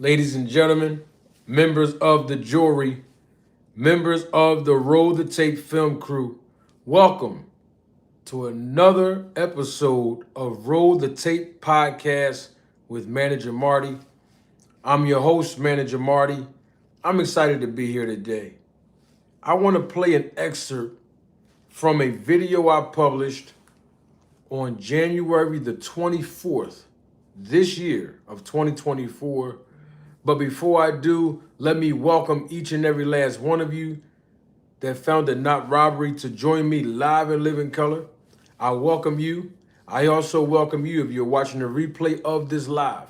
Ladies and gentlemen, members of the jury, members of the Roll the Tape film crew, welcome to another episode of Roll the Tape podcast with Manager Marty. I'm your host, Manager Marty. I'm excited to be here today. I want to play an excerpt from a video I published on January the 24th this year of 2024. But before I do, let me welcome each and every last one of you that found it not robbery to join me live and live in color. I welcome you. I also welcome you if you're watching the replay of this live.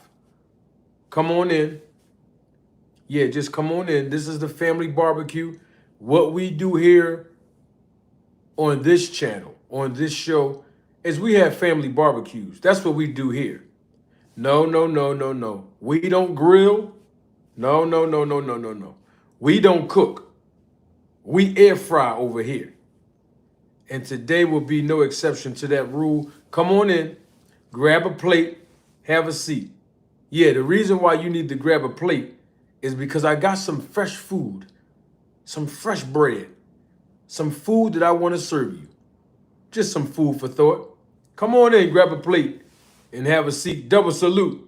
Come on in. Yeah, just come on in. This is the family barbecue. What we do here on this channel, on this show, is we have family barbecues. That's what we do here. No. We don't grill. No. We don't cook. We air fry over here. And today will be no exception to that rule. Come on in, grab a plate, have a seat. Yeah, the reason why you need to grab a plate is because I got some fresh food, some fresh bread, some food that I want to serve you. Just some food for thought. Come on in, grab a plate, and have a seat. Double salute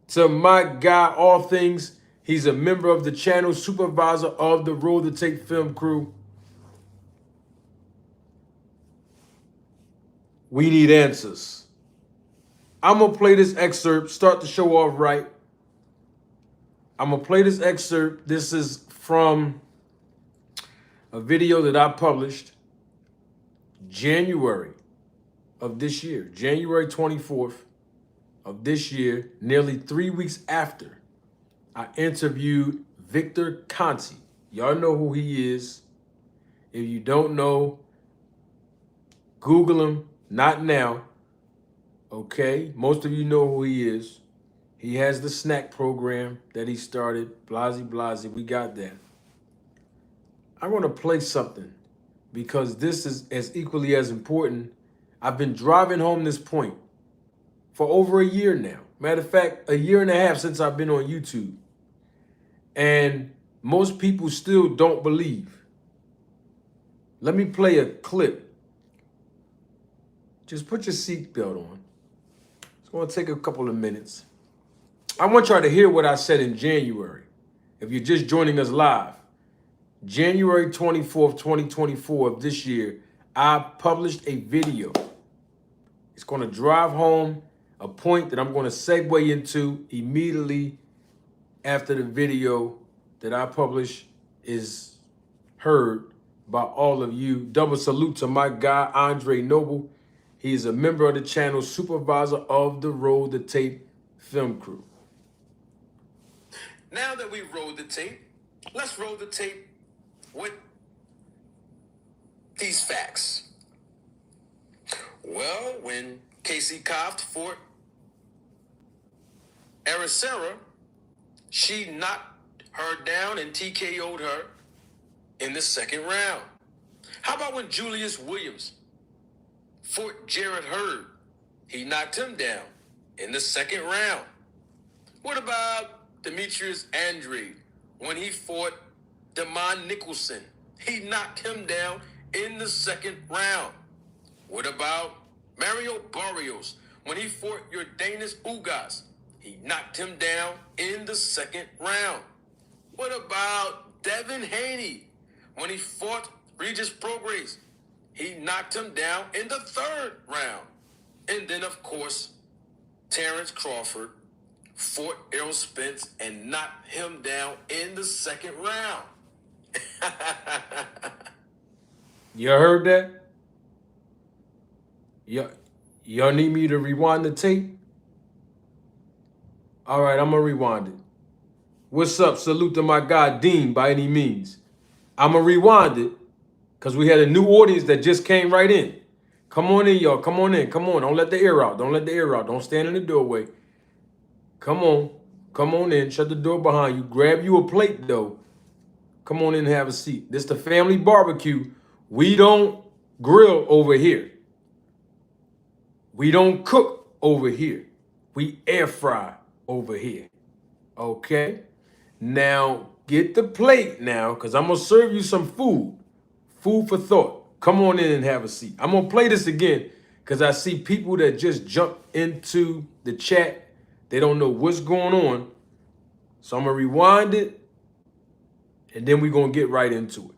to my guy, All Things. He's a member of the channel, supervisor of the Roll the Tape film crew. We need answers. I'm going to play this excerpt, start the show off right. I'm going to play this excerpt. This is from a video that I published January of this year, January 24th of this year, nearly 3 weeks after I interviewed Victor Conti. Y'all know who he is. If you don't know, Google him, not now. Okay, most of you know who he is. He has the SNAC program that he started, blase, we got that. I want to play something because this is as equally as important. I've been driving home this point for over a year now. Matter of fact, a year and a half since I've been on YouTube. And most people still don't believe. Let me play a clip. Just put your seatbelt on. It's going to take a couple of minutes. I want y'all to hear what I said in January. If you're just joining us live, January 24th, 2024 of this year, I published a video. It's going to drive home a point that I'm going to segue into immediately after the video that I publish is heard by all of you. Double salute to my guy, Andre Noble. He's a member of the channel, supervisor of the Roll the Tape film crew. Now that we've rolled the tape, let's roll the tape with these facts. Well, when Casey Coft fought Claressa, she knocked her down and TKO'd her in the second round. How about when Julius Williams fought Jarrett Hurd? He knocked him down in the second round. What about Demetrius Andrade when he fought Damon Nicholson? He knocked him down in the second round. What about Mario Barrios when he fought Yordenis Ugas? He knocked him down in the second round. What about Devin Haney when he fought Regis Prograis? He knocked him down in the third round. And then, of course, Terence Crawford fought Errol Spence and knocked him down in the second round. You heard that? Y'all need me to rewind the tape? All right, I'm going to rewind it. What's up? Salute to my guy, Dean, by any means. I'm going to rewind it because we had a new audience that just came right in. Come on in, y'all. Come on in. Come on. Don't let the air out. Don't let the air out. Don't stand in the doorway. Come on. Come on in. Shut the door behind you. Grab you a plate, though. Come on in and have a seat. This is the family barbecue. We don't grill over here. We don't cook over here. We air fry over here. Okay? Now, get the plate now, because I'm going to serve you some food. Food for thought. Come on in and have a seat. I'm going to play this again because I see people that just jump into the chat. They don't know what's going on. So I'm going to rewind it, and then we're going to get right into it.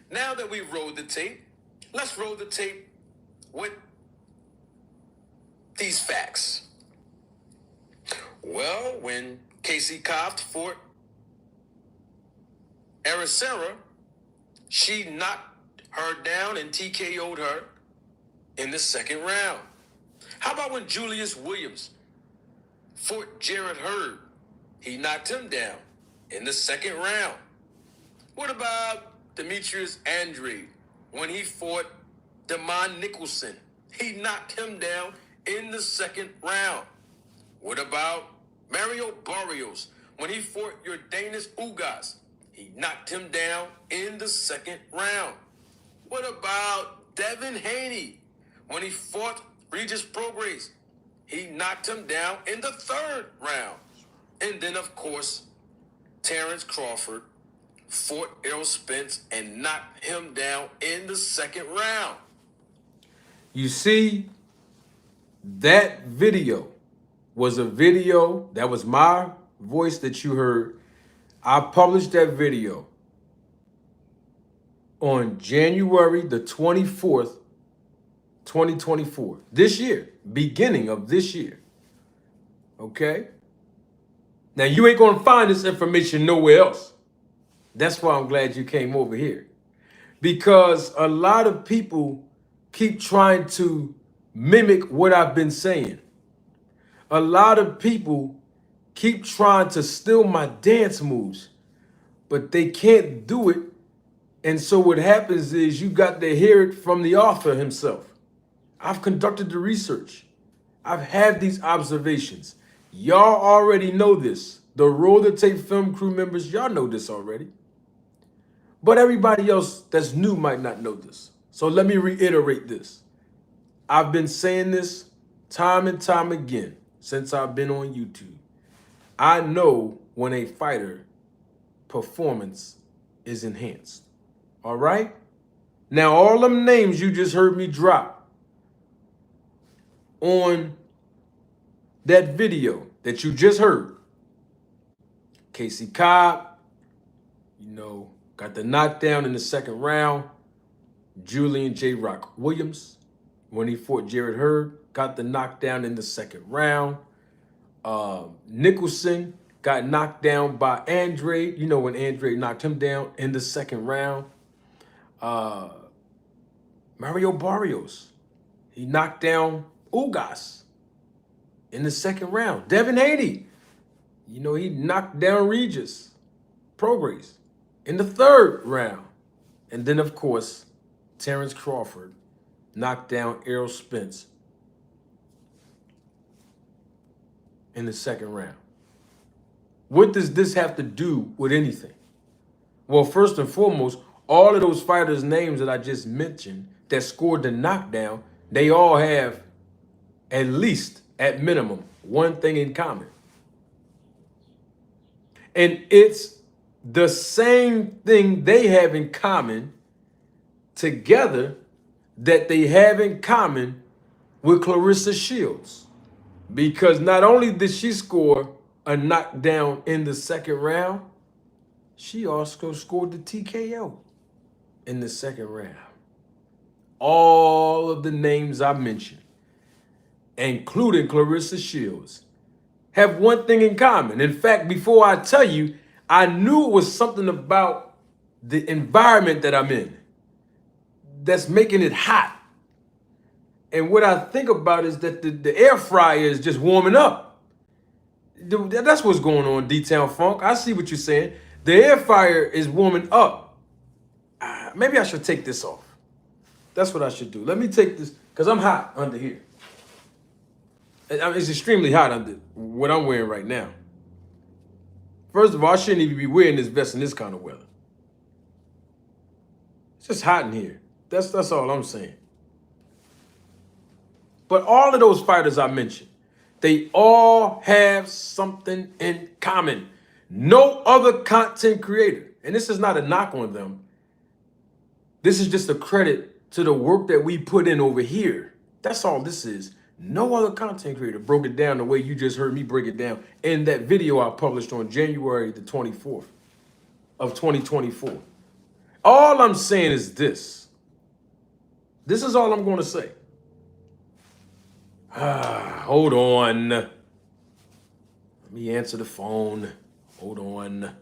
Now that we've rolled the tape, let's roll the tape with these facts. Well, when Casey Cobb fought Aracera, she knocked her down and TKO'd her in the second round. How about when Julius Williams fought Jarrett Hurd? He knocked him down in the second round. What about Demetrius Andrade when he fought Damon Nicholson? He knocked him down in the second round. What about Mario Barrios when he fought Yordenis Ugas? He knocked him down in the second round. What about Devin Haney when he fought Regis Prograis? He knocked him down in the third round. And then, of course, Terence Crawford fought Errol Spence and knocked him down in the second round. You see, that video was a video, that was my voice that you heard. I published that video on January the 24th, 2024. This year, beginning of this year. Okay? Now, you ain't going to find this information nowhere else. That's why I'm glad you came over here. Because a lot of people keep trying to mimic what I've been saying. A lot of people keep trying to steal my dance moves, but they can't do it. And so what happens is you got to hear it from the author himself. I've conducted the research. I've had these observations. Y'all already know this. The Roll the Tape film crew members, y'all know this already. But everybody else that's new might not know this. So let me reiterate this. I've been saying this time and time again since I've been on YouTube. I know when a fighter performance is enhanced. All right? Now, all them names you just heard me drop on that video that you just heard. Casey Cobb, got the knockdown in the second round. Julian J. Rock Williams, when he fought Jarrett Hurd, got the knockdown in the second round. Nicholson got knocked down by Andrade. When Andrade knocked him down in the second round. Mario Barrios, he knocked down Ugas in the second round. Devin Haney, he knocked down Regis Prograis in the third round. And then, of course, Terence Crawford knocked down Errol Spence in the second round. What does this have to do with anything? Well, first and foremost, all of those fighters' names that I just mentioned that scored the knockdown, they all have at least, at minimum, one thing in common. And it's the same thing they have in common together that they have in common with Claressa Shields. Because not only did she score a knockdown in the second round, she also scored the TKO in the second round. All of the names I mentioned, including Claressa Shields, have one thing in common. In fact, before I tell you, I knew it was something about the environment that I'm in that's making it hot. And what I think about is that the air fryer is just warming up. That's what's going on, D-Town Funk. I see what you're saying. The air fryer is warming up. Maybe I should take this off. That's what I should do. Let me take this, because I'm hot under here. It's extremely hot under what I'm wearing right now. First of all, I shouldn't even be wearing this vest in this kind of weather. It's just hot in here. That's all I'm saying. But all of those fighters I mentioned, they all have something in common. No other content creator, and this is not a knock on them. This is just a credit to the work that we put in over here. That's all this is. No other content creator broke it down the way you just heard me break it down in that video I published on January the 24th of 2024. All I'm saying is this. This is all I'm going to say. Hold on. Let me answer the phone. Hold on.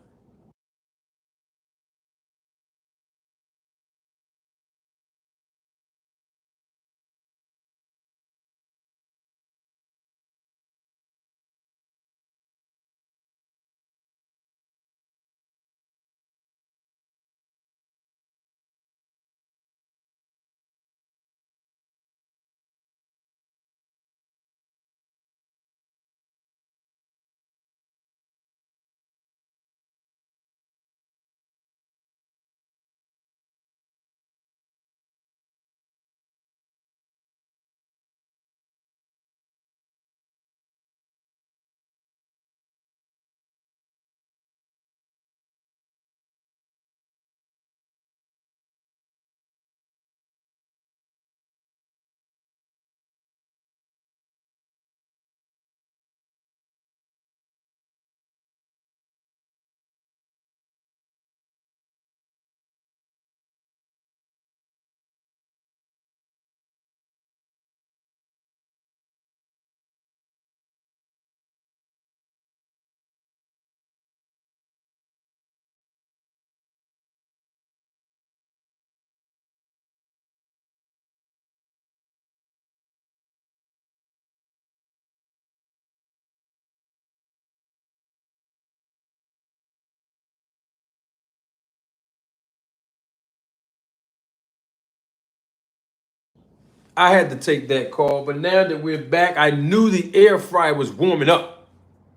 I had to take that call, but now that we're back, I knew the air fryer was warming up.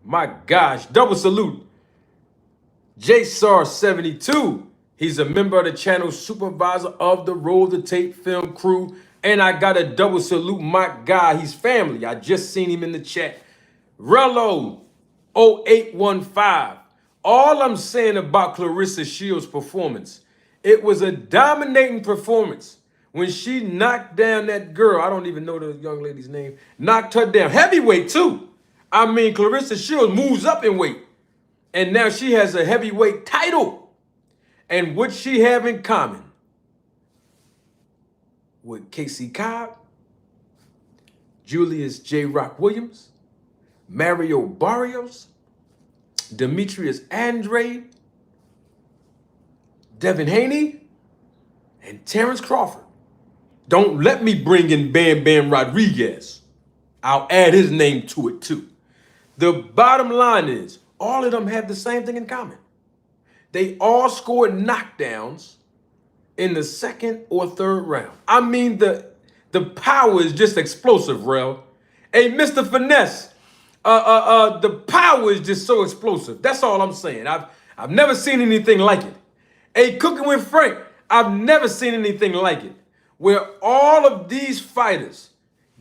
My gosh, double salute. JSAR72. He's a member of the channel, supervisor of the Roll the Tape film crew. And I got a double salute my guy. He's family. I just seen him in the chat. Rello 0815. All I'm saying about Claressa Shields' performance, it was a dominating performance. When she knocked down that girl, I don't even know the young lady's name, knocked her down. Heavyweight, too. I mean, Claressa Shields moves up in weight. And now she has a heavyweight title. And what she have in common with Casey Cobb, Julius J. Rock Williams, Mario Barrios, Demetrius Andrade, Devin Haney, and Terence Crawford. Don't let me bring in Bam Bam Rodriguez. I'll add his name to it too. The bottom line is, all of them have the same thing in common. They all scored knockdowns in the second or third round. I mean, the power is just explosive, Rel. Hey, Mr. Finesse, the power is just so explosive. That's all I'm saying. I've never seen anything like it. Hey, Cooking with Frank, I've never seen anything like it. Where all of these fighters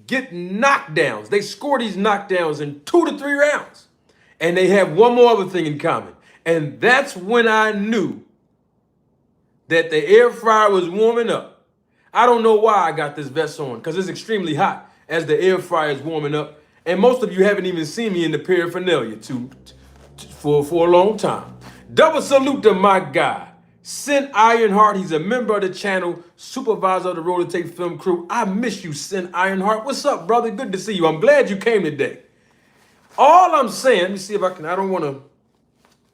get knockdowns. They score these knockdowns in 2 to 3 rounds. And they have one more other thing in common. And that's when I knew that the air fryer was warming up. I don't know why I got this vest on, because it's extremely hot as the air fryer is warming up. And most of you haven't even seen me in the paraphernalia for a long time. Double salute to my guy, Sin Ironheart. He's a member of the channel, supervisor of the Roll the Tape film crew. I miss you, Sin Ironheart. What's up, brother? Good to see you. I'm glad you came today. All I'm saying, let me see if I can, I don't want to,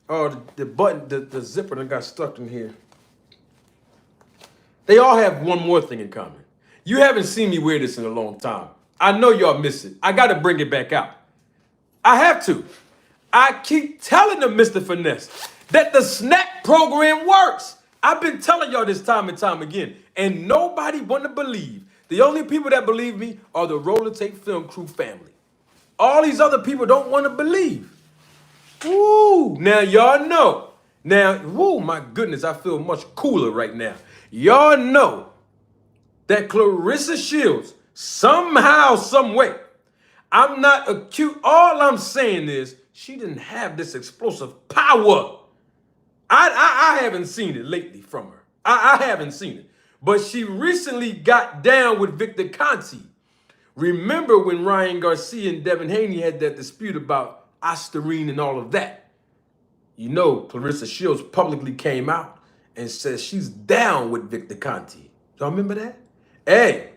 oh, the button, the zipper that got stuck in here. They all have one more thing in common. You haven't seen me wear this in a long time. I know y'all miss it. I got to bring it back out. I have to. I keep telling them, Mr. Finesse, that the SNAC program works. I've been telling y'all this time and time again, and nobody want to believe. The only people that believe me are the Roller Tape Film Crew family. All these other people don't want to believe. Woo! Now y'all know. Now, woo, my goodness, I feel much cooler right now. Y'all know that Claressa Shields, somehow, some way, I'm not acute. All I'm saying is she didn't have this explosive power. I haven't seen it lately from her. I haven't seen it. But she recently got down with Victor Conte. Remember when Ryan Garcia and Devin Haney had that dispute about Ostarine and all of that? You know, Claressa Shields publicly came out and says she's down with Victor Conte. Y'all remember that? Hey,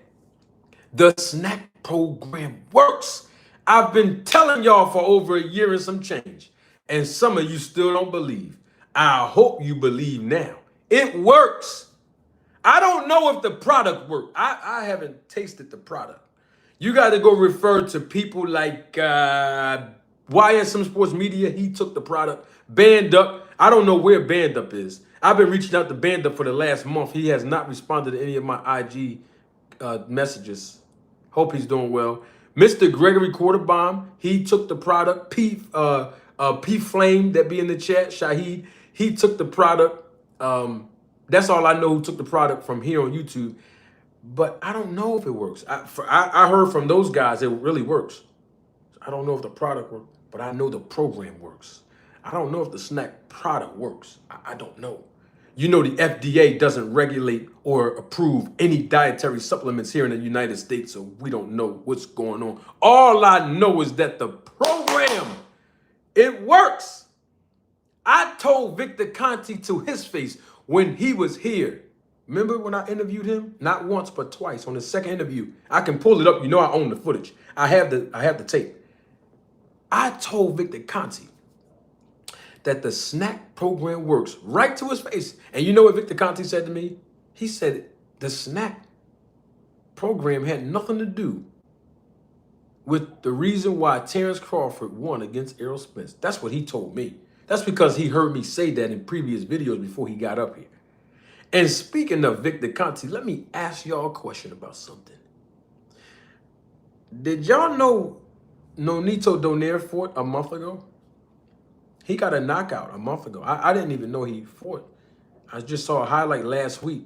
the SNAC program works. I've been telling y'all for over a year and some change, and some of you still don't believe. I hope you believe now. It works. I don't know if the product worked. I haven't tasted the product. You got to go refer to people like YSM Sports Media. He took the product. Band Up. I don't know where Band Up is. I've been reaching out to Band Up for the last month. He has not responded to any of my IG messages. Hope he's doing well. Mr. Gregory Quarterbomb, he took the product. P Flame that be in the chat. Shahid, he took the product. That's all I know who took the product from here on YouTube. But I don't know if it works. I heard from those guys it really works. I don't know if the product works, but I know the program works. I don't know if the SNAC product works. I don't know. You know the FDA doesn't regulate or approve any dietary supplements here in the United States, so we don't know what's going on. All I know is that the program, it works. I told Victor Conte to his face when he was here. Remember when I interviewed him? Not once, but twice on the second interview. I can pull it up. You know I own the footage. I have the tape. I told Victor Conte that the SNAC program works right to his face. And you know what Victor Conte said to me? He said the SNAC program had nothing to do with the reason why Terence Crawford won against Errol Spence. That's what he told me. That's because he heard me say that in previous videos before he got up here. And speaking of Victor Conte, let me ask y'all a question about something. Did y'all know Nonito Donaire fought a month ago? He got a knockout a month ago. I didn't even know he fought. I just saw a highlight last week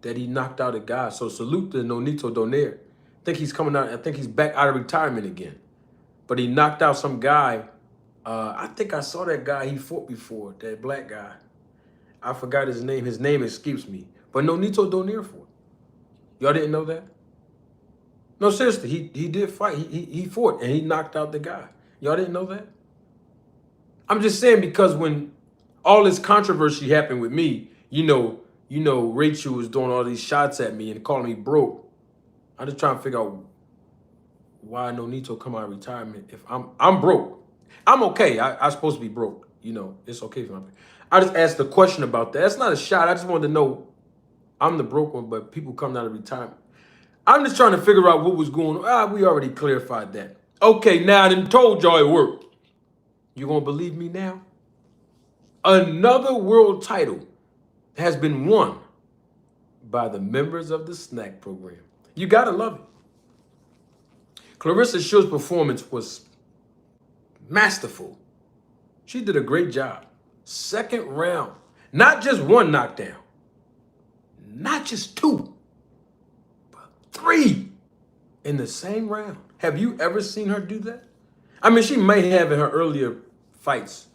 that he knocked out a guy. So salute to Nonito Donaire. I think he's coming out. I think he's back out of retirement again. But he knocked out some guy. I think I saw that guy he fought before, that black guy. I forgot his name. His name escapes me. But Nonito Donaire fought. Y'all didn't know that? No, seriously, he did fight. He fought and he knocked out the guy. Y'all didn't know that? I'm just saying because when all this controversy happened with me, you know, Rachel was doing all these shots at me and calling me broke. I'm just trying to figure out why Nonito come out of retirement if I'm broke. I'm okay. I'm supposed to be broke. You know, it's okay if I'm broke. I just asked a question about that. That's not a shot. I just wanted to know I'm the broke one, but people coming out of retirement. I'm just trying to figure out what was going on. We already clarified that. Okay, now I done told y'all it worked. You gonna believe me now? Another world title has been won by the members of the SNAC program. You gotta love it. Claressa Shields' performance was masterful. She did a great job. Second round, not just one knockdown, not just two, but three in the same round. Have you ever seen her do that? I mean, she may have in her earlier fights,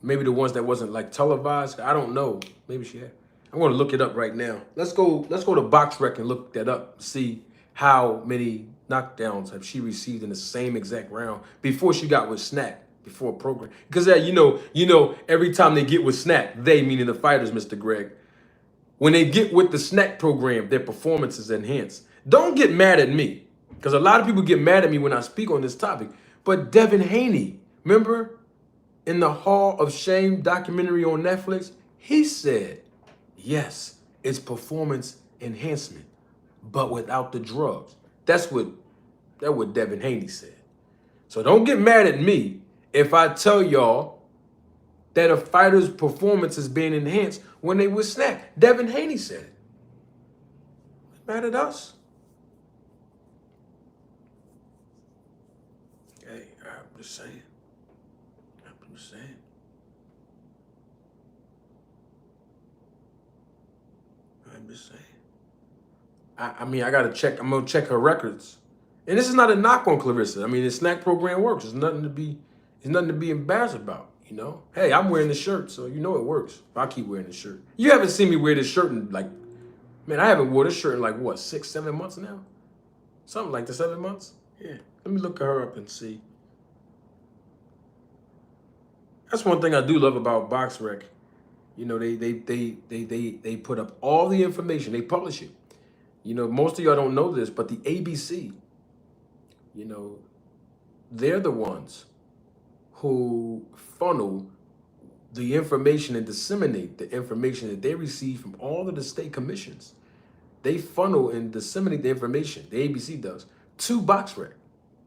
maybe the ones that wasn't like televised. I don't know. Maybe she had. I'm going to look it up right now. Let's go to BoxRec and look that up. See how many knockdowns have she received in the same exact round before she got with SNAC, before a program. Because you know, every time they get with SNAC, they meaning the fighters, Mr. Greg, when they get with the SNAC program, their performance is enhanced. Don't get mad at me, because a lot of people get mad at me when I speak on this topic. But Devin Haney, remember? In the Hall of Shame documentary on Netflix, he said, yes, it's performance enhancement. but without the drugs. That's what Devin Haney said. So don't get mad at me if I tell y'all that a fighter's performance is being enhanced when they with SNAC. Devin Haney said it. Mad at us? Hey, I'm just saying. I'm just saying. I'm just saying. I mean, I gotta check. I'm gonna check her records. And this is not a knock on Claressa. I mean, the SNAC program works. It's nothing to be embarrassed about. You know, hey, I'm wearing the shirt, so you know it works. I keep wearing the shirt. You haven't seen me wear this shirt in like, man, I haven't worn this shirt in like what, 6, 7 months now? Something like the 7 months. Yeah. Let me look her up and see. That's one thing I do love about BoxRec. You know, they put up all the information. They publish it. You know, most of y'all don't know this, but the ABC, you know, they're the ones who funnel the information and disseminate the information that they receive from all of the state commissions. They funnel and disseminate the information, the ABC does, to BoxRec.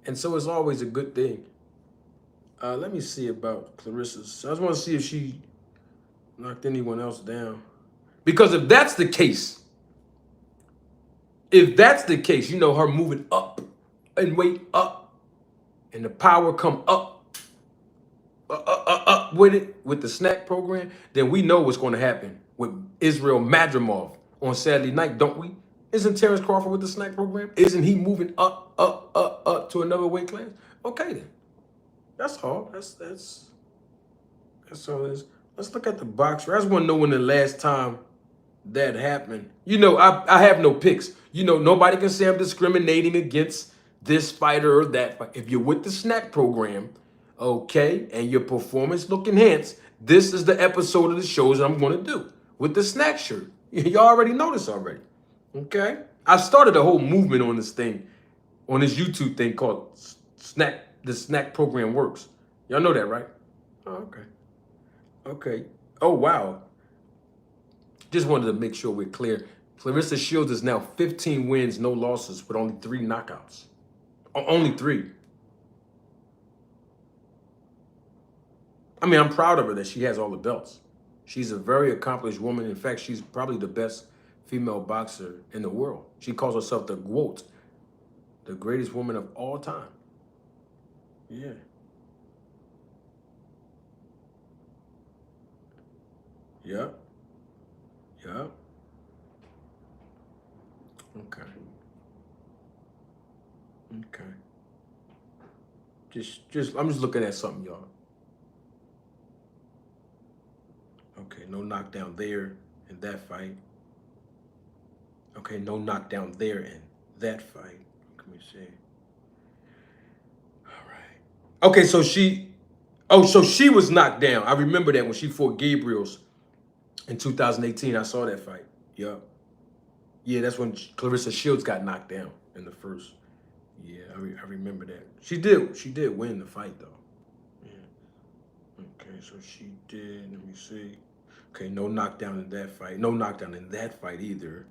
And so it's always a good thing. Let me see about Claressa's. I just want to see if she knocked anyone else down. Because if that's the case, you know, her moving up and weight up and the power come up with it, with the SNAC program, then we know what's going to happen with Israel Madrimov on Saturday night, don't we? Isn't Terence Crawford with the SNAC program? Isn't he moving up to another weight class? Okay, then. That's all. That's all it is. Let's look at the box. I just want to know when the last time that happened. You know, I have no picks. You know, nobody can say I'm discriminating against this fighter or that fighter. If you're with the SNAC program, okay, and your performance look enhanced, this is the episode of the shows I'm going to do with the SNAC shirt. You already know this already, okay? I started a whole movement on this thing, on this YouTube thing called SNAC. The SNAC program works. Y'all know that, right? Oh, okay. Okay. Oh, wow. Just wanted to make sure we're clear. Claressa Shields is now 15 wins, no losses, with only 3 knockouts. Only 3. I mean, I'm proud of her that she has all the belts. She's a very accomplished woman. In fact, she's probably the best female boxer in the world. She calls herself the GWOAT, the greatest woman of all time. Yeah. Yep. Yep. Okay. Okay. I'm just looking at something, y'all. Okay, no knockdown there in that fight. Okay, no knockdown there in that fight. Let me see. All right. Okay, so she was knocked down. I remember that when she fought Gabriels in 2018. I saw that fight. Yup. Yeah, that's when Claressa Shields got knocked down in the first. Yeah, I remember that. She did win the fight though. Yeah. Okay, so she did. Let me see. Okay, no knockdown in that fight. No knockdown in that fight either.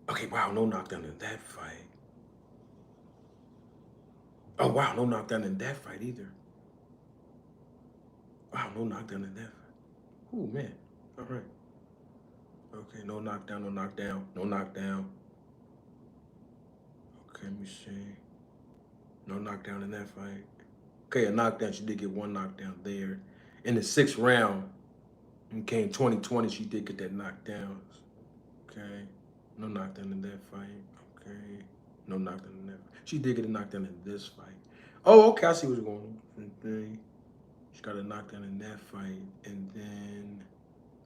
Okay, wow, no knockdown in that fight. Oh, wow, no knockdown in that fight either. Wow, no knockdown in that fight. Ooh, man. All right. Okay, no knockdown, no knockdown, no knockdown. Okay, let me see. No knockdown in that fight. Okay, a knockdown. She did get 1 knockdown there. In the 6th round, okay, in 2020, she did get that knockdown. Okay, no knockdown in that fight. Okay, no knockdown in that fight. She did get a knockdown in this fight. Oh, okay, I see what's going on. She got a knockdown in that fight, and then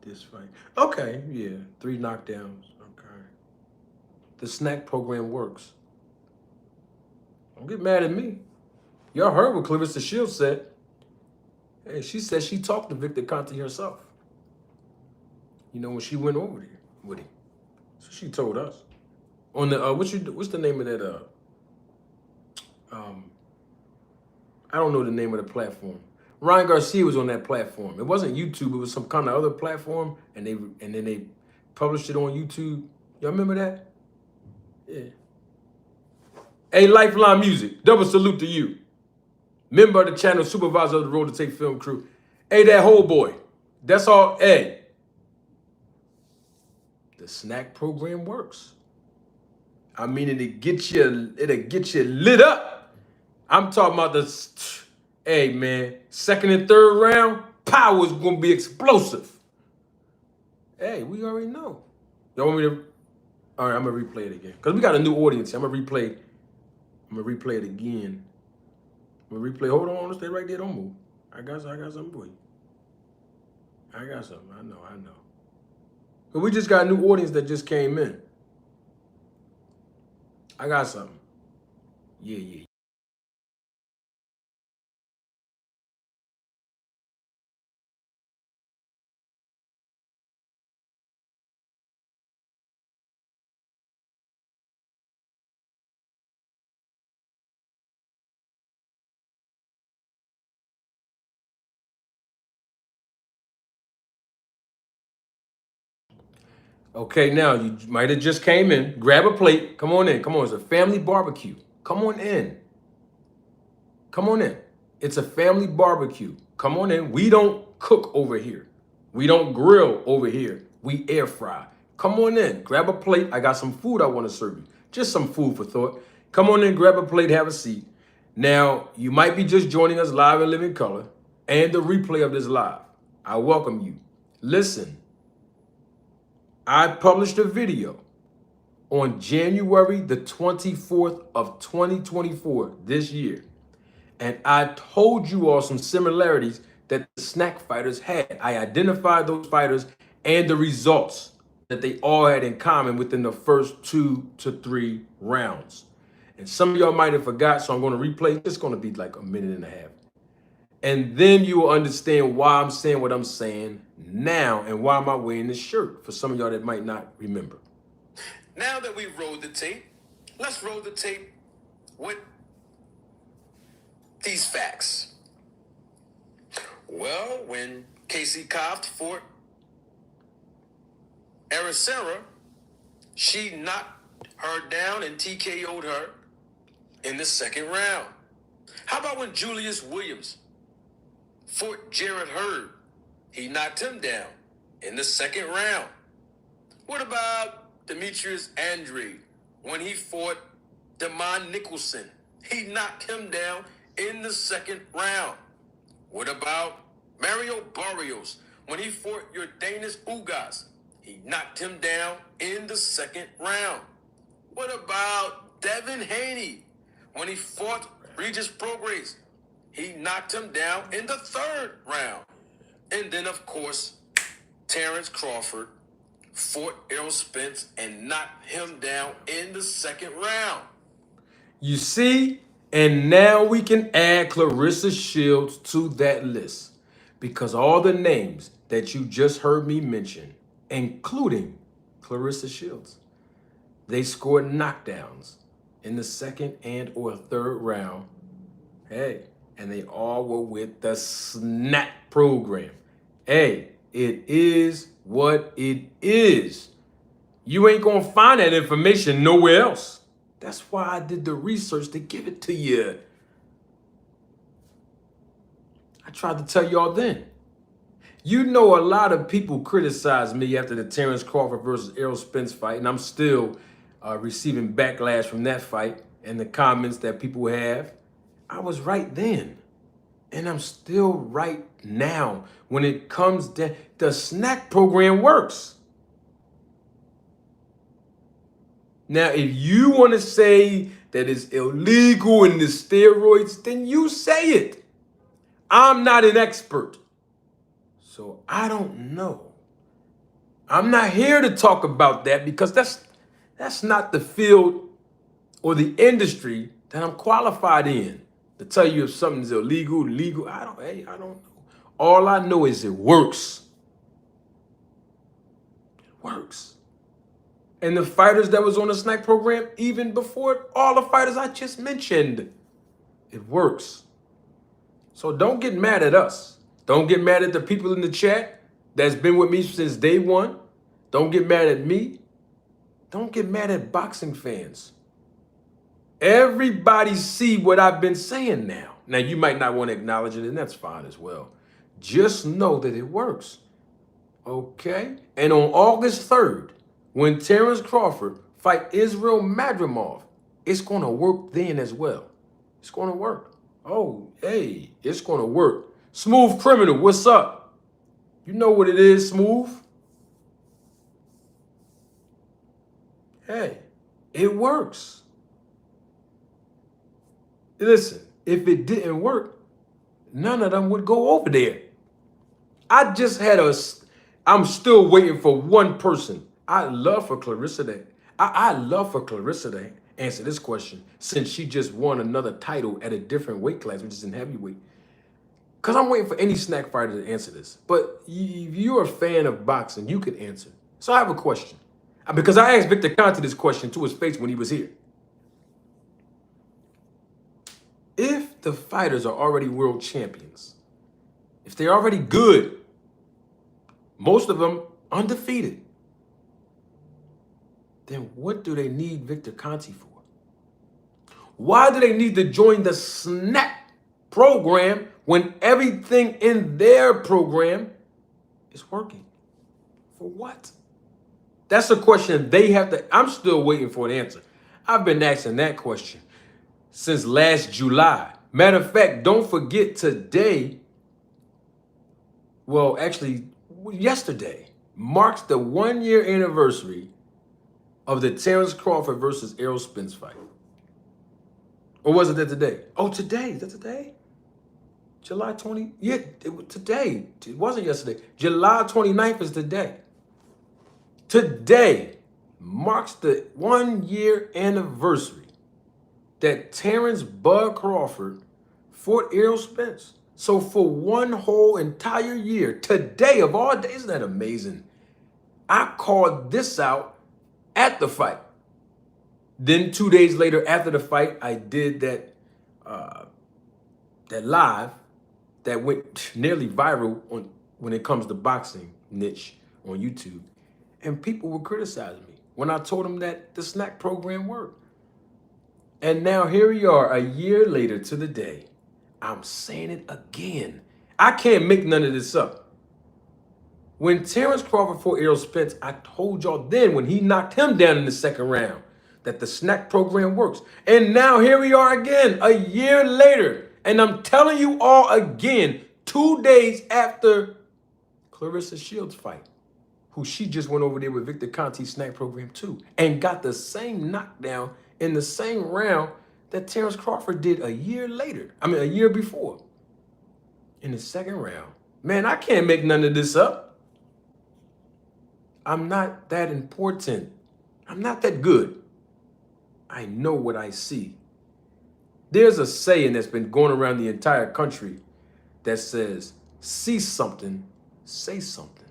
this fight. Okay, yeah, 3 knockdowns. Okay. The SNAC program works. Don't get mad at me. Y'all heard what Claressa Shields said. Hey, she said she talked to Victor Conte herself. You know, when she went over there with him. So she told us. On the what's the name of that I don't know the name of the platform. Ryan Garcia was on that platform. It wasn't YouTube, it was some kind of other platform, and then they published it on YouTube. Y'all remember that? Yeah. Hey, Lifeline Music, double salute to you. Member of the channel, supervisor of the Road to Tape film crew. Hey, that whole boy. That's all. Hey, the SNAC program works. I mean, it'll get you lit up. I'm talking about the, hey man, second and third round, power is gonna be explosive. Hey, we already know. Y'all want me to? All right, I'm gonna replay it again because we got a new audience. I'm gonna replay it again. I'm gonna replay. Hold on, stay right there. Don't move. I got something for you. I got something. I know. But we just got a new audience that just came in. I got something. Yeah. Okay, now you might have just came in. Grab a plate. Come on in. Come on. It's a family barbecue. Come on in. Come on in. It's a family barbecue. Come on in. We don't cook over here. We don't grill over here. We air fry. Come on in. Grab a plate. I got some food I want to serve you. Just some food for thought. Come on in. Grab a plate. Have a seat. Now, you might be just joining us live in living color and the replay of this live. I welcome you. Listen. I published a video on January the 24th of 2024 this year. And I told you all some similarities that the SNAC fighters had. I identified those fighters and the results that they all had in common within the first 2 to 3 rounds. And some of y'all might have forgot, so I'm going to replay. It's going to be like a minute and a half. And then you will understand why I'm saying what I'm saying now and why am I wearing this shirt for some of y'all that might not remember. Now that we've rolled the tape, let's roll the tape with these facts. Well, when Casey Coft fought Aracera, she knocked her down and TKO'd her in the second round. How about when Julius Williams fought Jared Hurd? He knocked him down in the second round. What about Demetrius Andrade when he fought Damon Nicholson? He knocked him down in the second round. What about Mario Barrios when he fought Yordanis Ugas? He knocked him down in the second round. What about Devin Haney when he fought Regis Prograis? He knocked him down in the third round. And then, of course, Terence Crawford fought Errol Spence and knocked him down in the second round. You see? And now we can add Claressa Shields to that list because all the names that you just heard me mention, including Claressa Shields, they scored knockdowns in the second and or third round. Hey, and they all were with the SNAC program. Hey, it is what it is. You ain't gonna find that information nowhere else. That's why I did the research to give it to you. I tried to tell y'all then. You know, a lot of people criticized me after the Terence Crawford versus Errol Spence fight, and I'm still receiving backlash from that fight and the comments that people have. I was right then, and I'm still right now when it comes to the SNAC program works. Now, if you want to say that it's illegal in the steroids, then you say it. I'm not an expert, so I don't know. I'm not here to talk about that because that's not the field or the industry that I'm qualified in to tell you if something's illegal, legal. I don't know. All I know is it works. It works. And the fighters that was on the SNAC program, even before all the fighters I just mentioned, it works. So don't get mad at us. Don't get mad at the people in the chat that's been with me since day one. Don't get mad at me. Don't get mad at boxing fans. Everybody see what I've been saying now. Now, you might not want to acknowledge it, and that's fine as well. Just know that it works. Okay? And on August 3rd, when Terence Crawford fight Israel Madrimov, it's going to work then as well. It's going to work. Oh, hey, it's going to work. Smooth Criminal, what's up? You know what it is, Smooth? Hey, it works. Listen, if it didn't work, none of them would go over there. I just had I'm still waiting for one person. I love for Claressa to answer this question, since she just won another title at a different weight class, which is in heavyweight. Because I'm waiting for any SNAC fighter to answer this. But if you're a fan of boxing, you can answer. So I have a question. Because I asked Victor Conte this question to his face when he was here. If the fighters are already world champions, if they're already good, most of them undefeated, then what do they need Victor Conte for? Why do they need to join the SNAC program when everything in their program is working? For what? That's a question they have to, I'm still waiting for an answer. I've been asking that question since last July. Matter of fact, don't forget today, well, actually, yesterday marks the 1-year anniversary of the Terence Crawford versus Errol Spence fight. Or was it that today? Oh, today. Is that today? July 20? Yeah, it was today. It wasn't yesterday. July 29th is today. Today marks the 1-year anniversary that Terence Bud Crawford fought Errol Spence. So for one whole entire year, today of all days, isn't that amazing? I called this out at the fight. Then 2 days later, after the fight, I did that live that went nearly viral when it comes to boxing niche on YouTube. And people were criticizing me when I told them that the SNAC program worked. And now here we are, a year later to the day. I'm saying it again. I can't make none of this up. When Terence Crawford fought Errol Spence, I told y'all then when he knocked him down in the second round that the SNAC program works. And now here we are again, a year later. And I'm telling you all again, 2 days after Claressa Shields fight, who she just went over there with Victor Conte's SNAC program too, and got the same knockdown in the same round that Terence Crawford did a year before. In the second round. Man, I can't make none of this up. I'm not that important. I'm not that good. I know what I see. There's a saying that's been going around the entire country that says, see something, say something.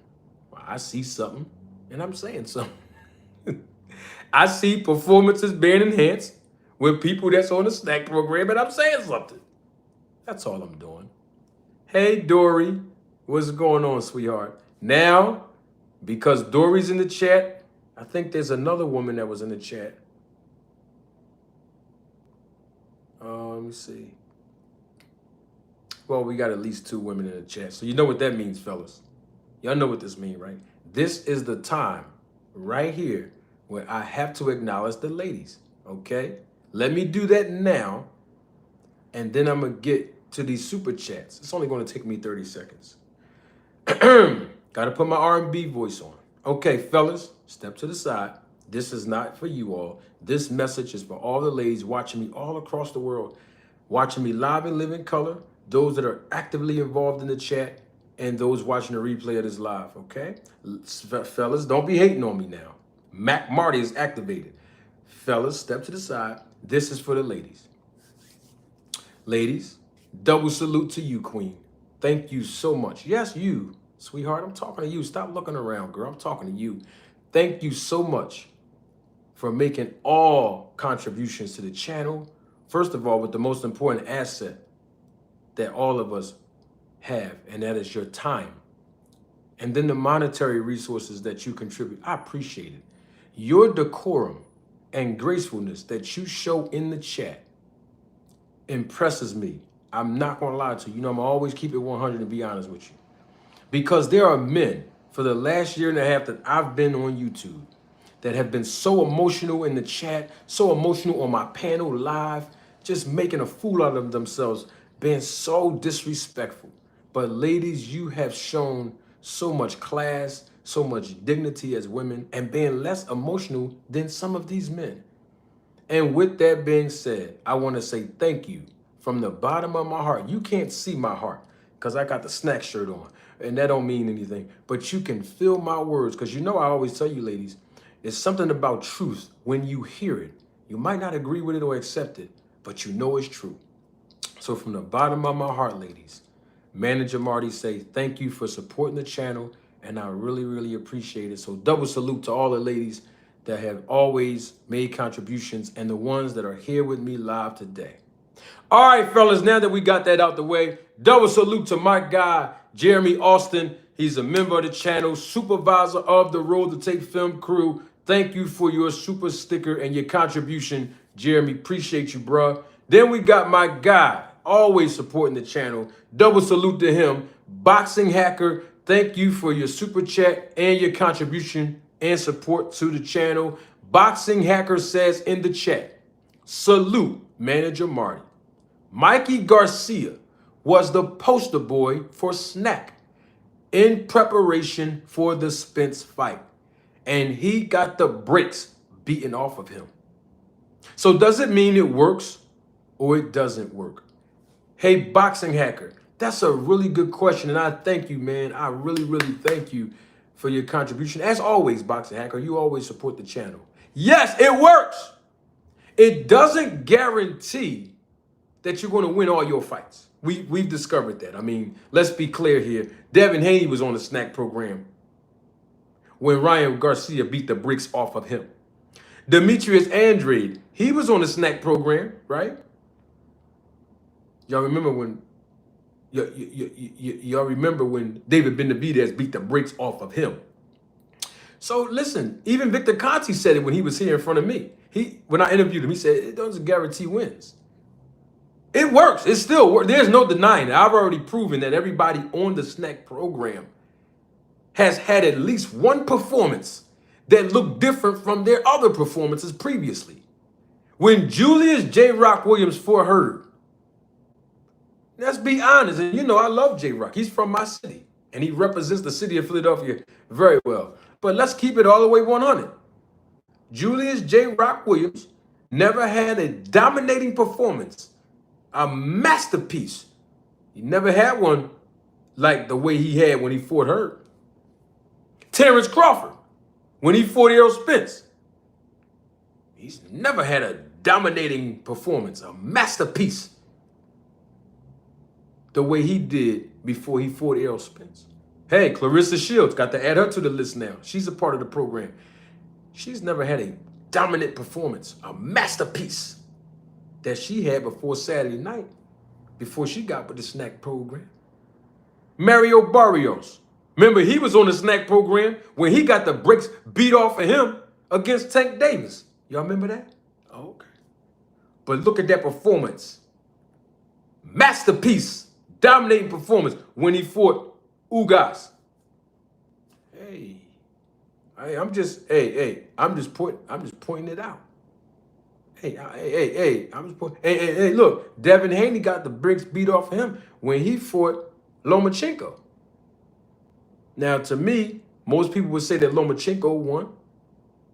Well, I see something, and I'm saying something. I see performances being enhanced with people that's on the SNAC program, and I'm saying something. That's all I'm doing. Hey, Dory, what's going on, sweetheart? Now, because Dory's in the chat, I think there's another woman that was in the chat. Let me see. Well, we got at least 2 women in the chat. So you know what that means, fellas. Y'all know what this means, right? This is the time right here where I have to acknowledge the ladies, okay? Let me do that now, and then I'm going to get to these super chats. It's only going to take me 30 seconds. Got to put my R&B voice on. Okay, fellas, step to the side. This is not for you all. This message is for all the ladies watching me all across the world, watching me live and live in color, those that are actively involved in the chat, and those watching the replay of this live, okay? Fellas, don't be hating on me now. Mac Marty is activated. Fellas, step to the side. This is for the ladies. Ladies, double salute to you, queen. Thank you so much. Yes, you, sweetheart, I'm talking to you. Stop looking around, girl. I'm talking to you. Thank you so much for making all contributions to the channel. First of all, with the most important asset that all of us have, and that is your time. And then the monetary resources that you contribute. I appreciate it. Your decorum and gracefulness that you show in the chat impresses me. I'm not going to lie to you. You know, I'm always keep it 100 and be honest with you. Because there are men for the last year and a half that I've been on YouTube that have been so emotional in the chat, so emotional on my panel live, just making a fool out of themselves, being so disrespectful. But ladies, you have shown so much class, so much dignity as women, and being less emotional than some of these men. And with that being said, I want to say thank you from the bottom of my heart. You can't see my heart because I got the SNAC shirt on, and that don't mean anything. But you can feel my words, because you know I always tell you, ladies, it's something about truth. When you hear it, you might not agree with it or accept it, but you know it's true. So from the bottom of my heart, ladies, Manager Marty say thank you for supporting the channel, and I really, really appreciate it. So double salute to all the ladies that have always made contributions and the ones that are here with me live today. All right, fellas, now that we got that out the way, double salute to my guy, Jeremy Austin. He's a member of the channel, supervisor of the Roll the Tape Film crew. Thank you for your super sticker and your contribution, Jeremy. Appreciate you, bruh. Then we got my guy, always supporting the channel. Double salute to him, Boxing Hacker. Thank you for your super chat and your contribution and support to the channel. Boxing Hacker says in the chat, salute Manager Marty. Mikey Garcia was the poster boy for SNAC in preparation for the Spence fight, and he got the brakes beaten off of him. So does it mean it works or it doesn't work? Hey, Boxing Hacker, that's a really good question, and I thank you, man. I really, really thank you for your contribution. As always, Boxing Hacker, you always support the channel. Yes, it works. It doesn't guarantee that you're going to win all your fights. We've discovered that. I mean, let's be clear here. Devin Haney was on the SNAC program when Ryan Garcia beat the bricks off of him. Demetrius Andrade, he was on the SNAC program, right? Y'all remember when y'all remember when David Benavidez beat the brakes off of him. So listen, even Victor Conti said it when he was here in front of me. When I interviewed him, he said it doesn't guarantee wins. It works. It still works. There's no denying it. I've already proven that everybody on the SNAC program has had at least one performance that looked different from their other performances previously. When Julius J. Rock Williams fought Herb, let's be honest, and you know I love J. Rock. He's from my city, and he represents the city of Philadelphia very well. But let's keep it all the way 100. Julius J. Rock Williams never had a dominating performance, a masterpiece. He never had one like the way he had when he fought Herb. Terence Crawford, when he fought Errol Spence, he's never had a dominating performance, a masterpiece, the way he did before he fought Errol Spence. Hey, Claressa Shields, got to add her to the list now. She's a part of the program. She's never had a dominant performance, a masterpiece that she had before Saturday night, before she got with the SNAC program. Mario Barrios, remember he was on the SNAC program when he got the brakes beat off of him against Tank Davis. Y'all remember that? Okay. But look at that performance. Masterpiece, dominating performance when he fought Ugas. I'm just pointing it out. Hey, look, Devin Haney got the bricks beat off him when he fought Lomachenko. Now, to me, most people would say that Lomachenko won.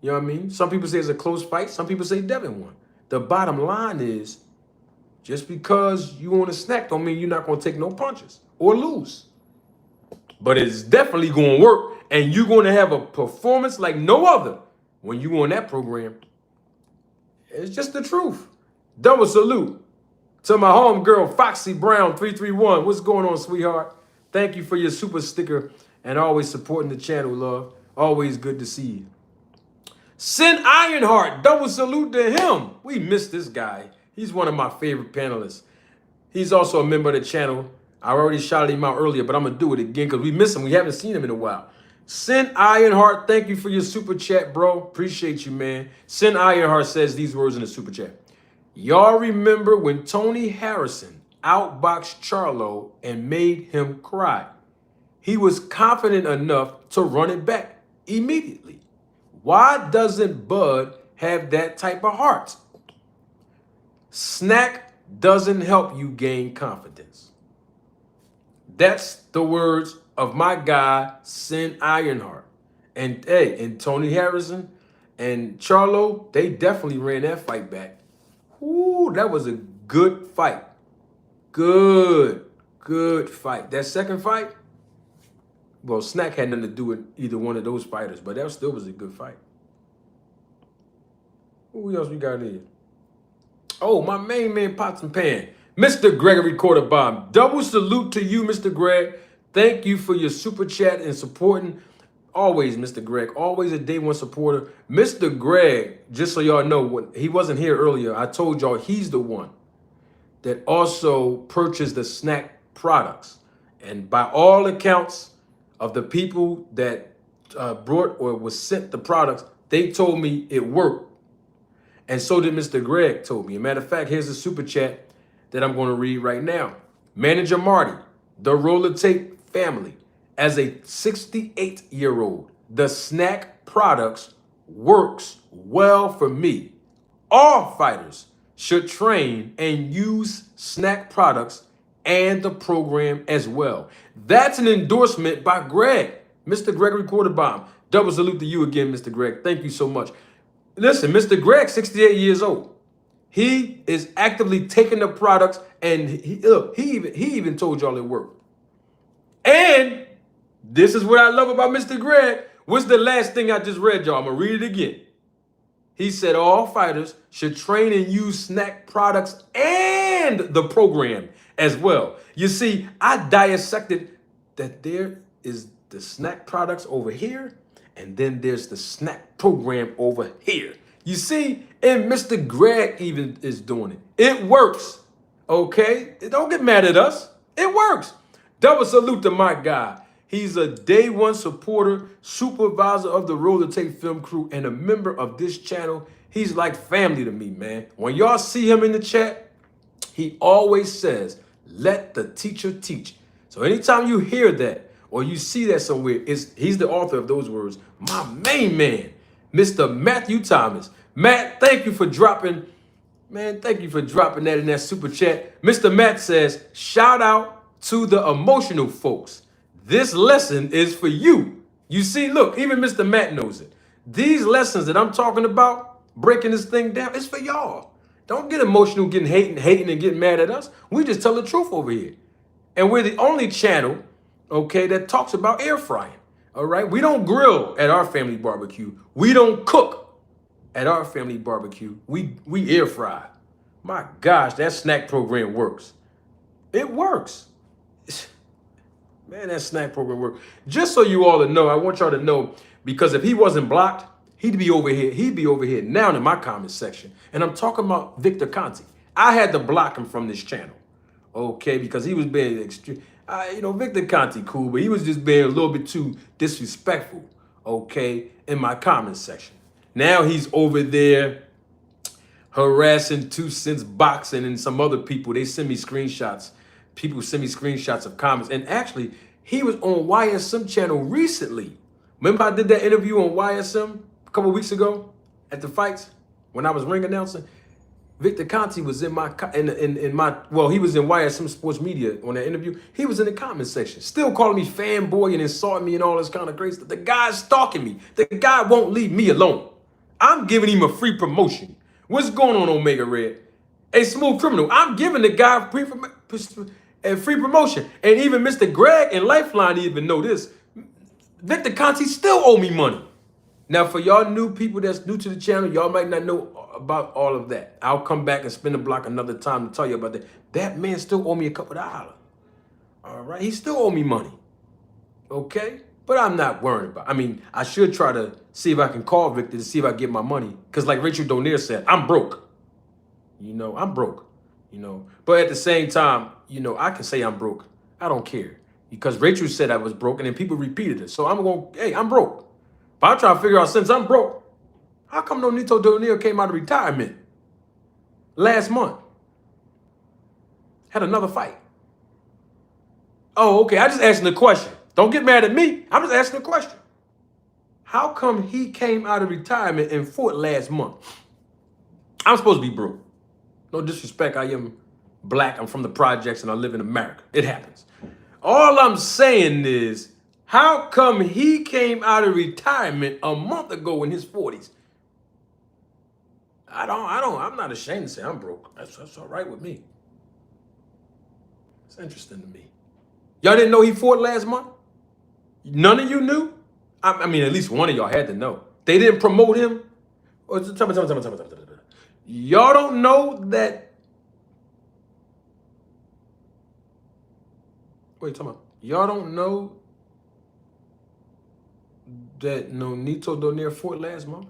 You know what I mean? Some people say it's a close fight. Some people say Devin won. The bottom line is, just because you on a SNAC don't mean you're not going to take no punches or lose. But it's definitely going to work, and you're going to have a performance like no other when you on that program. It's just the truth. Double salute to my homegirl, Foxy Brown 331. What's going on, sweetheart? Thank you for your super sticker and always supporting the channel, love. Always good to see you. Sin Ironheart, double salute to him. We missed this guy. He's one of my favorite panelists. He's also a member of the channel. I already shouted him out earlier, but I'm going to do it again because we miss him. We haven't seen him in a while. Sin Ironheart, thank you for your super chat, bro. Appreciate you, man. Sin Ironheart says these words in the super chat. Y'all remember when Tony Harrison outboxed Charlo and made him cry? He was confident enough to run it back immediately. Why doesn't Bud have that type of heart? SNAC doesn't help you gain confidence. That's the words of my guy, Sin Ironheart. And hey, and Tony Harrison and Charlo, they definitely ran that fight back. Ooh, that was a good fight. Good fight. That second fight, well, SNAC had nothing to do with either one of those fighters, but that still was a good fight. Who else we got here? Oh, my main man, Pots and Pan. Mr. Gregory Quarterbomb. Double salute to you, Mr. Greg. Thank you for your super chat and supporting. Always, Mr. Greg. Always a day one supporter. Mr. Greg, just so y'all know, when he wasn't here earlier, I told y'all he's the one that also purchased the SNAC products. And by all accounts of the people that brought or was sent the products, they told me it worked. And so did Mr. Greg told me. As a matter of fact, here's a super chat that I'm going to read right now. Manager Marty, the roller tape family. As a 68-year-old, the SNAC products works well for me. All fighters should train and use SNAC products and the program as well. That's an endorsement by Greg, Mr. Gregory Quarterbomb. Double salute to you again, Mr. Greg. Thank you so much. Listen, Mr. Greg, 68 years old. He is actively taking the products, and he even told y'all it worked. And this is what I love about Mr. Greg. What's the last thing I just read, y'all? I'm going to read it again. He said all fighters should train and use SNAC products and the program as well. You see, I dissected that there is the SNAC products over here, and then there's the SNAC program over here. You see, and Mr. Greg even is doing it. It works, okay? Don't get mad at us. It works. Double salute to my guy. He's a day one supporter, supervisor of the Roller Tape Film Crew, and a member of this channel. He's like family to me, man. When y'all see him in the chat, he always says, let the teacher teach. So anytime you hear that, or you see that somewhere, he's the author of those words. My main man, Mr. Matthew Thomas. Matt, thank you for dropping, man, thank you for dropping that in that super chat. Mr. Matt says, shout out to the emotional folks. This lesson is for you. You see, look, even Mr. Matt knows it. These lessons that I'm talking about, breaking this thing down, it's for y'all. Don't get emotional, getting hating and getting mad at us. We just tell the truth over here. And we're the only channel, okay, that talks about air frying. All right, we don't grill at our family barbecue. We don't cook at our family barbecue. We air fry. My gosh, that SNAC program works. It works. Man, that SNAC program works. Just so you all know, I want y'all to know, because if he wasn't blocked, he'd be over here. He'd be over here now in my comment section. And I'm talking about Victor Conti. I had to block him from this channel, okay, because he was being extreme. Victor Conti cool, but he was just being a little bit too disrespectful, okay, in my comment section. Now he's over there harassing 2 Cents Boxing and some other people. They send me screenshots. People send me screenshots of comments. And actually, he was on YSM channel recently. Remember I did that interview on YSM a couple weeks ago at the fights when I was ring announcing? Victor Conti was in my he was in YSM Sports Media on that interview. He was in the comment section, still calling me fanboy and insulting me and all this kind of crazy stuff. The guy's stalking me. The guy won't leave me alone. I'm giving him a free promotion. What's going on, Omega Red? A Smooth Criminal. I'm giving the guy a free promotion. And even Mr. Greg and Lifeline even know this. Victor Conti still owe me money. Now, for y'all new people that's new to the channel, y'all might not know about all of that. I'll come back and spin the block another time to tell you about that. That man still owe me a couple of dollars. All right? He still owe me money. Okay? But I'm not worried about it. I mean, I should try to see if I can call Victor to see if I get my money. Because like Rachel Donaire said, I'm broke. I'm broke. But at the same time, I can say I'm broke. I don't care. because Rachel said I was broke, and then people repeated it. So I'm going, hey, I'm broke. But I'm trying to figure out, since I'm broke, how come Nonito Donaire came out of retirement last month? Had another fight. Oh, okay. I just asking the question. Don't get mad at me. I'm just asking the question. How come he came out of retirement and fought last month? I'm supposed to be broke. No disrespect. I am black. I'm from the projects and I live in America. It happens. All I'm saying is, how come he came out of retirement a month ago in his 40s? I'm not ashamed to say I'm broke. That's all right with me. It's interesting to me. Y'all didn't know he fought last month? None of you knew? I mean, at least one of y'all had to know. They didn't promote him? Or tell me. Y'all don't know that. Wait, tell me. Y'all don't know that Nonito Donaire fought last month?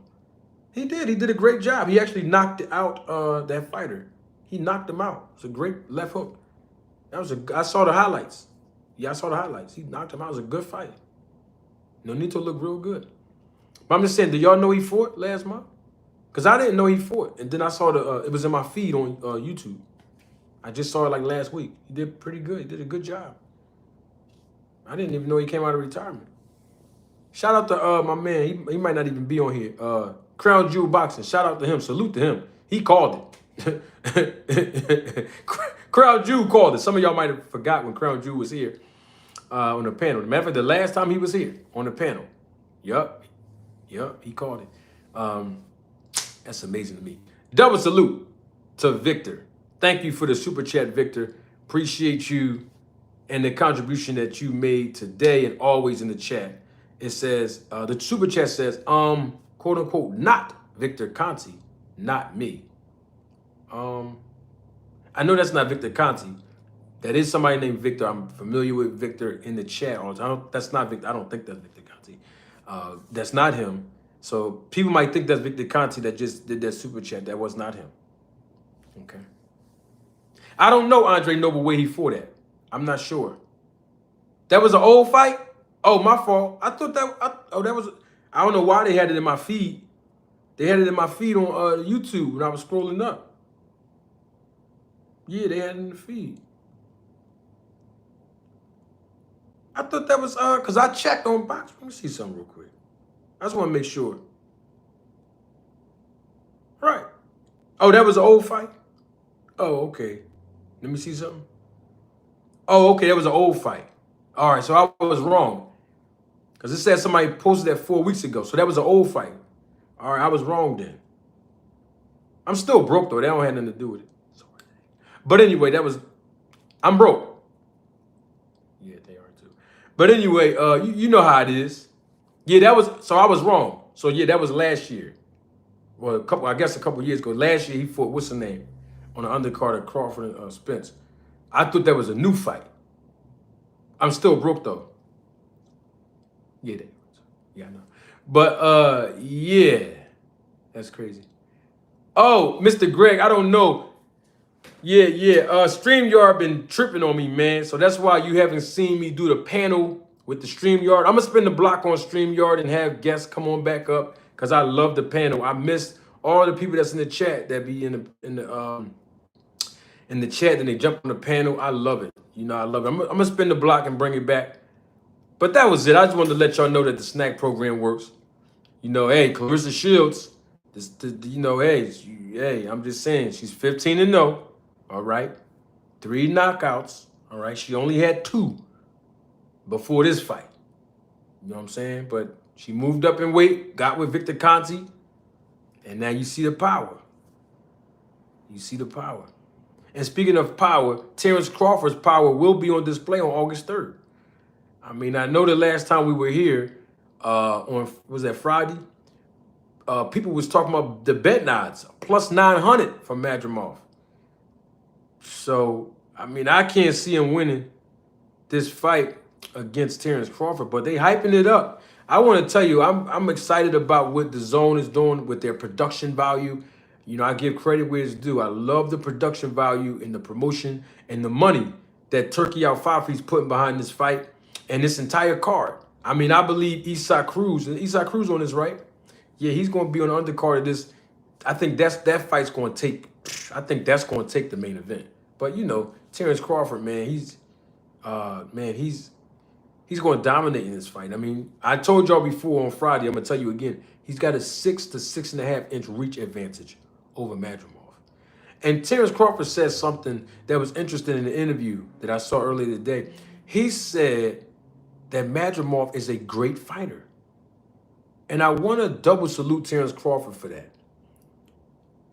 He did. He did a great job. He actually knocked out that fighter. He knocked him out. It's a great left hook. I saw the highlights. Yeah, I saw the highlights. He knocked him out. It was a good fight. Nonito looked real good. But I'm just saying, do y'all know he fought last month? Because I didn't know he fought. And then I saw it was in my feed on YouTube. I just saw it like last week. He did pretty good. He did a good job. I didn't even know he came out of retirement. Shout out to my man. He might not even be on here. Crown Jewel Boxing. Shout out to him. Salute to him. He called it. Crown Jewel called it. Some of y'all might have forgot when Crown Jewel was here on the panel. Matter of fact, the last time he was here on the panel. Yup, he called it. That's amazing to me. Double salute to Victor. Thank you for the super chat, Victor. Appreciate you and the contribution that you made today and always in the chat. It says, the super chat says, quote unquote, not Victor Conti, not me. I know that's not Victor Conti. That is somebody named Victor. I'm familiar with Victor in the chat all the time. That's not Victor. I don't think that's Victor Conti. That's not him. So people might think that's Victor Conti that just did that super chat. That was not him. Okay. I don't know Andre Noble where he fought at. I'm not sure. That was an old fight? Oh, my fault. I thought that was, I don't know why they had it in my feed. They had it in my feed on YouTube when I was scrolling up. Yeah, they had it in the feed. I thought that was, because I checked on Box. Let me see something real quick. I just want to make sure. Right. Oh, that was an old fight? Oh, okay. Let me see something. Oh, okay, that was an old fight. All right, so I was wrong. Because it said somebody posted that 4 weeks ago. So that was an old fight. All right, I was wrong then. I'm still broke, though. That don't have nothing to do with it. But anyway, I'm broke. Yeah, they are too. But anyway, you know how it is. Yeah, so I was wrong. So yeah, that was last year. Well, I guess a couple years ago. Last year he fought, what's the name? On the undercard of Crawford and Spence. I thought that was a new fight. I'm still broke though. Yeah, I know. But yeah, that's crazy. Oh, Mr. Greg, I don't know. Yeah. StreamYard been tripping on me, man. So that's why you haven't seen me do the panel with the StreamYard. I'm gonna spin the block on StreamYard and have guests come on back up because I love the panel. I missed all the people that's in the chat that be in the chat and they jump on the panel. I love it. You know, I love it. I'm gonna spin the block and bring it back. But that was it. I just wanted to let y'all know that the SNAC program works. You know, hey, Claressa Shields, you know, hey, I'm just saying, she's 15-0. All right. 3 knockouts. All right. She only had 2 before this fight. You know what I'm saying? But she moved up in weight, got with Victor Conti, and now you see the power. You see the power. And speaking of power, Terence Crawford's power will be on display on August 3rd. I mean, I know the last time we were here was that Friday? People was talking about the bet odds, plus 900 from Madrimov. So, I mean, I can't see him winning this fight against Terence Crawford, but they hyping it up. I want to tell you, I'm excited about what the Zone is doing with their production value. You know, I give credit where it's due. I love the production value and the promotion and the money that Turkey Al-Fafi's putting behind this fight and this entire card. I mean, I believe Isaac Cruz on this, right? Yeah, he's going to be on the undercard of this. I think that fight's going to take. I think that's going to take the main event. But you know, Terence Crawford, man, he's going to dominate in this fight. I mean, I told y'all before on Friday. I'm going to tell you again. He's got a 6 to 6.5 inch reach advantage over Madrimov. And Terence Crawford said something that was interesting in the interview that I saw earlier today. He said that Madrimov is a great fighter. And I want to double salute Terence Crawford for that.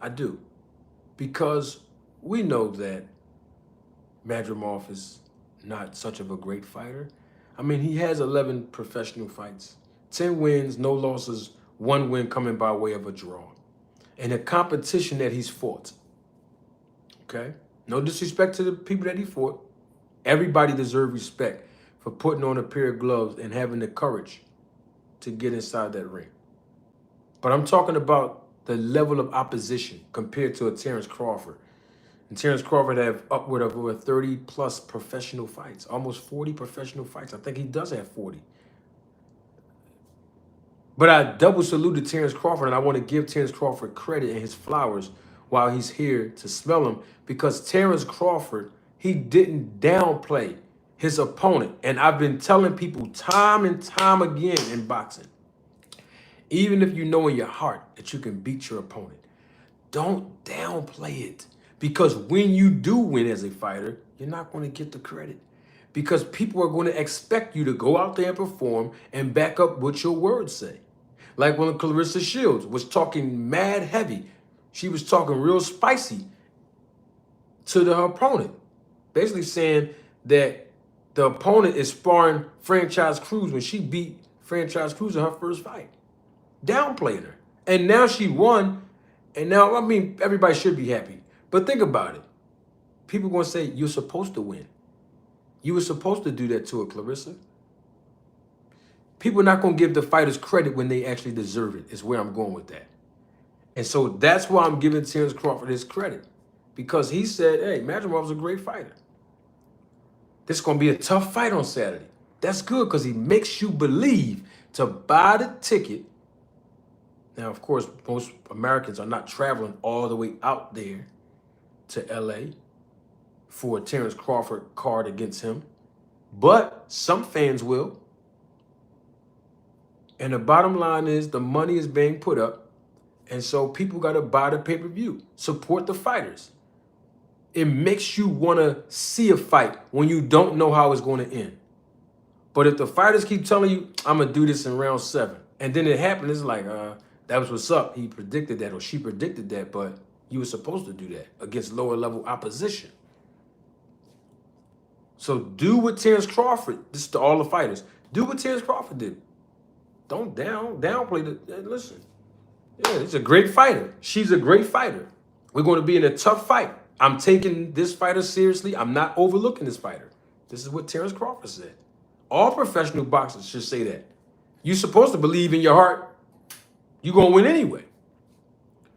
I do. Because we know that Madrimov is not such of a great fighter. I mean, he has 11 professional fights, 10 wins, no losses, 1 win coming by way of a draw. And the competition that he's fought. Okay? No disrespect to the people that he fought. Everybody deserves respect for putting on a pair of gloves and having the courage to get inside that ring. But I'm talking about the level of opposition compared to a Terence Crawford. And Terence Crawford have upward of over 30 plus professional fights, almost 40 professional fights. I think he does have 40. But I double saluted Terence Crawford, and I want to give Terence Crawford credit and his flowers while he's here to smell them, because Terence Crawford, he didn't downplay his opponent. And I've been telling people time and time again in boxing, even if you know in your heart that you can beat your opponent, don't downplay it. Because when you do win as a fighter, you're not going to get the credit. Because people are going to expect you to go out there and perform and back up what your words say. Like when Claressa Shields was talking mad heavy. She was talking real spicy to her opponent. Basically saying that the opponent is sparring Franchise Cruz when she beat Franchise Cruz in her first fight. Downplayed her. And now she won. And now, I mean, everybody should be happy. But think about it. People are going to say, you're supposed to win. You were supposed to do that to a Claressa. People are not going to give the fighters credit when they actually deserve it, is where I'm going with that. And so that's why I'm giving Terence Crawford his credit. Because he said, hey, Madrimov's a great fighter. This is going to be a tough fight on Saturday. That's good because he makes you believe to buy the ticket. Now, of course, most Americans are not traveling all the way out there to L.A. for a Terence Crawford card against him. But some fans will. And the bottom line is the money is being put up. And so people got to buy the pay-per-view. Support the fighters. It makes you want to see a fight when you don't know how it's going to end. But if the fighters keep telling you, I'm going to do this in round 7, and then it happens, it's like, that was what's up. He predicted that or she predicted that, but you were supposed to do that against lower level opposition. So do what Terence Crawford, this is to all the fighters, do what Terence Crawford did. Don't downplay the, listen. Yeah, he's a great fighter. She's a great fighter. We're going to be in a tough fight. I'm taking this fighter seriously. I'm not overlooking this fighter. This is what Terence Crawford said. All professional boxers should say that. You're supposed to believe in your heart. You're going to win anyway.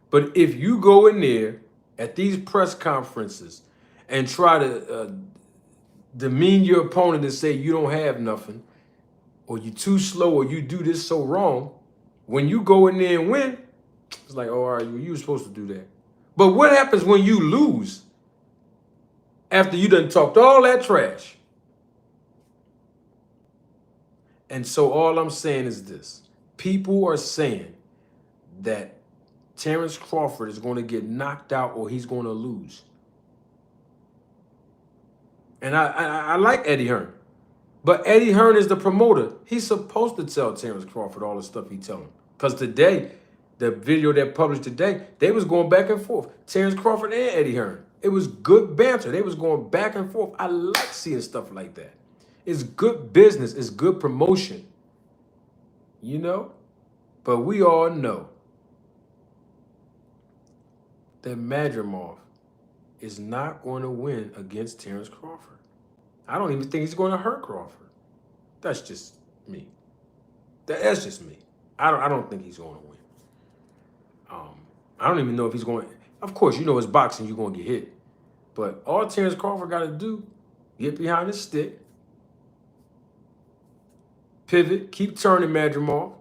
But if you go in there at these press conferences and try to demean your opponent and say you don't have nothing, or you're too slow, or you do this so wrong, when you go in there and win, it's like, oh, all right, you were supposed to do that. But what happens when you lose after you done talked all that trash? And so all I'm saying is this. People are saying that Terence Crawford is going to get knocked out or he's going to lose. And I like Eddie Hearn. But Eddie Hearn is the promoter. He's supposed to tell Terence Crawford all the stuff he tell him. Because today, the video that published today, they was going back and forth. Terence Crawford and Eddie Hearn. It was good banter. They was going back and forth. I like seeing stuff like that. It's good business. It's good promotion. You know? But we all know that Madrimov is not going to win against Terence Crawford. I don't even think he's going to hurt Crawford. That's just me. That's just me. I don't think he's going to win. I don't even know if he's going. Of course, you know it's boxing. You're going to get hit. But all Terence Crawford got to do Get behind the stick. Pivot. Keep turning Madrimov.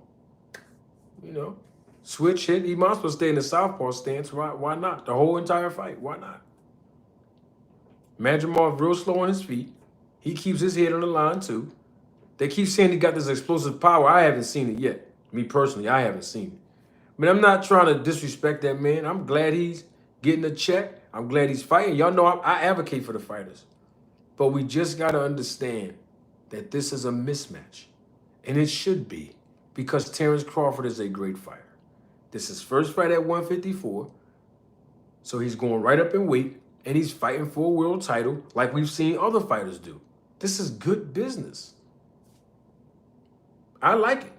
You know. Switch hit. He might as well stay in the southpaw stance. Why not? The whole entire fight. Why not? Madrimov real slow on his feet. He keeps his head on the line too. They keep saying he got this explosive power. I haven't seen it yet. Me personally, I haven't seen it. But I'm not trying to disrespect that man. I'm glad he's getting a check. I'm glad he's fighting. Y'all know I advocate for the fighters. But we just got to understand that this is a mismatch. And it should be, because Terence Crawford is a great fighter. This is his first fight at 154. So he's going right up in weight. And he's fighting for a world title like we've seen other fighters do. This is good business. I like it.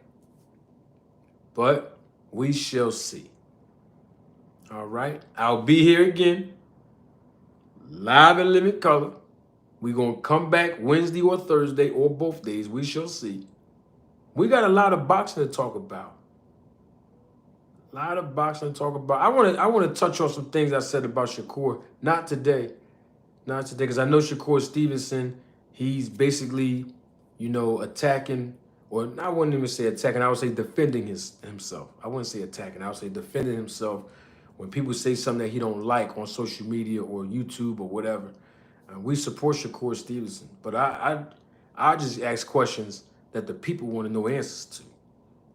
But we shall see. All right. I'll be here again. Live in living color. We're going to come back Wednesday or Thursday or both days. We shall see. We got a lot of boxing to talk about. A lot of boxing to talk about. I want to touch on some things I said about Shakur. Not today. Not today, because I know Shakur Stevenson, he's basically, you know, attacking, or I wouldn't even say attacking, I would say defending himself. I wouldn't say attacking, I would say defending himself when people say something that he don't like on social media or YouTube or whatever. We support Shakur Stevenson, but I just ask questions that the people want to know answers to.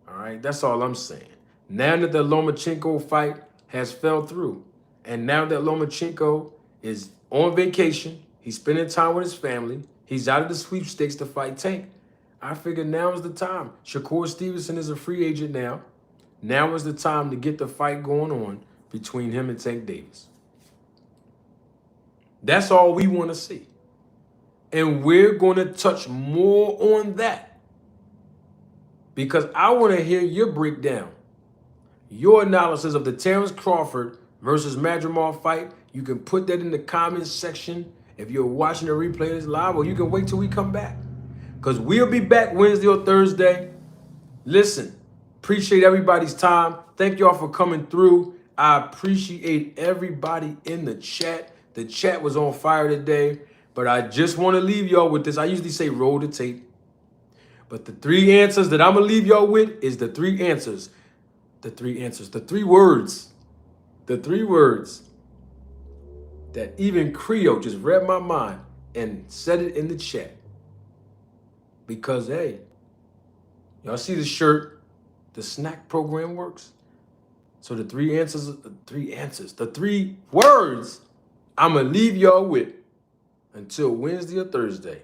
All right, that's all I'm saying. Now that the Lomachenko fight has fell through, and now that Lomachenko is on vacation, he's spending time with his family, he's out of the sweepstakes to fight Tank, I figured now is the time. Shakur Stevenson is a free agent now. Now is the time to get the fight going on between him and Tank Davis. That's all we want to see. And we're going to touch more on that, because I want to hear your breakdown, your analysis of the Terence Crawford versus Madrimov fight. You can put that in the comments section if you're watching the replay of this live, or you can wait till we come back, because we'll be back Wednesday or Thursday. Listen, appreciate everybody's time. Thank y'all for coming through. I appreciate everybody in the chat. The chat was on fire today, but I just want to leave y'all with this. I usually say roll the tape, but the three answers that I'm going to leave y'all with is the three answers. The three words that even Creo just read my mind and said it in the chat. Because, hey, y'all see the shirt? The SNAC program works. So the three words I'm going to leave y'all with until Wednesday or Thursday.